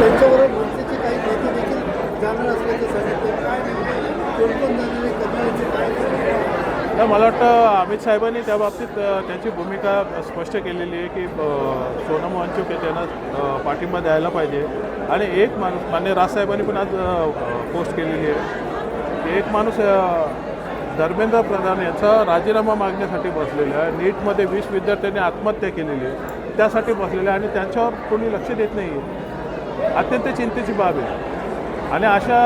त्यांच्याबरोबर मनसेचे काही नेते देखील जाणार असल्याचं सांगितलं. काय नेमकं कोण जाणार आहे, कधी यायचे काय? तर मला वाटतं अमित साहेबांनी त्या बाबतीत त्यांची भूमिका स्पष्ट केलेली आहे की सोनम वांचुक त्यांना पाठिंबा द्यायला पाहिजे. आणि एक माणूस मान्य राजसाहेबांनी पण आज पोस्ट केलेली आहे की एक माणूस धर्मेंद्र प्रधान यांचा राजीनामा मागण्यासाठी बसलेला आहे. नीटमध्ये 20 विद्यार्थ्यांनी आत्महत्या केलेली आहे, त्यासाठी बसलेले आहे आणि त्यांच्यावर कोणी लक्ष देत नाही आहे. अत्यंत चिंतेची बाब आहे. आणि अशा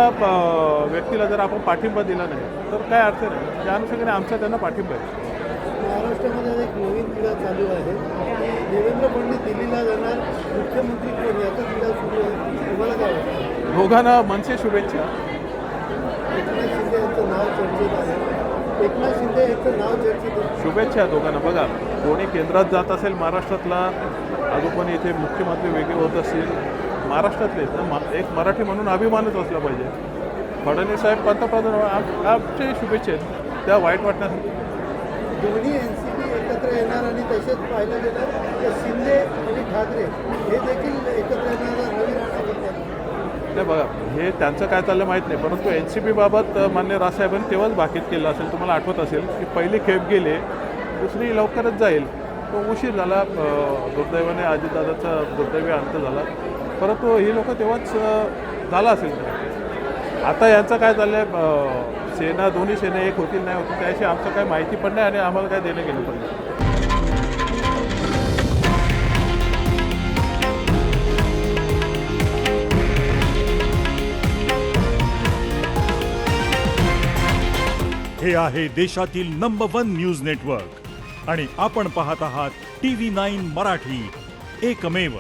व्यक्तीला जर आपण पाठिंबा दिला नाही तर काय अर्थ नाही. त्या अनुषंगाने आमचा त्यांना पाठिंबा आहे. महाराष्ट्रामध्ये एक नवीन तिढा चालू आहे की देवेंद्र फडणवीस दिल्लीला जाणार, मुख्यमंत्री कोण याचा तिढा सुरू आहे. तुम्हाला काय वाटतं? दोघांना मनसे शुभेच्छा. एकनाथ शिंदे यांचं नाव चर्चेत आहे. एकनाथ शिंदे यांचं नाव चर्चेत आहे. शुभेच्छा दोघांना. बघा, कोणी केंद्रात जात असेल महाराष्ट्रातला, अजून पण इथे मुख्यमंत्री वेगळे होत असतील महाराष्ट्रातले, तर एक मराठी म्हणून अभिमानच असला पाहिजे. फडणवीस साहेब पंतप्रधान आमचे शुभेच्छा आहेत त्या वाईट वाटण्यासाठी. दोन्ही NCP एकत्र येणार आणि तसेच पाहिलं गेलं तर शिंदे आणि ठाकरे हे देखील एकत्र येणार. रवी राणा बोलतात. नाही बघा, हे त्यांचं काय चाललं माहीत नाही, परंतु NCP बाबत मान्य राजसाहेबांनी तेव्हाच भाकीत केलं असेल. तुम्हाला आठवत असेल की पहिली खेप गेले, दुसरी लवकरच जाईल. तो उशीर झाला. दुर्दैवाने अजितदादाचा दुर्दैवी अंत झाला, परंतु ही लोक तेव्हाच झाला असेल. आता यांचं काय चाललं आहे, सेना दोन्ही सेना एक होतील नाही होतील त्याशी आमचं काही माहिती पण नाही आणि आम्हाला काय देणं घेणं पण नाही. हे आहे देशातील नंबर 1 न्यूज नेटवर्क आणि आपण पाहत आहात TV9 मराठी, एकमेव.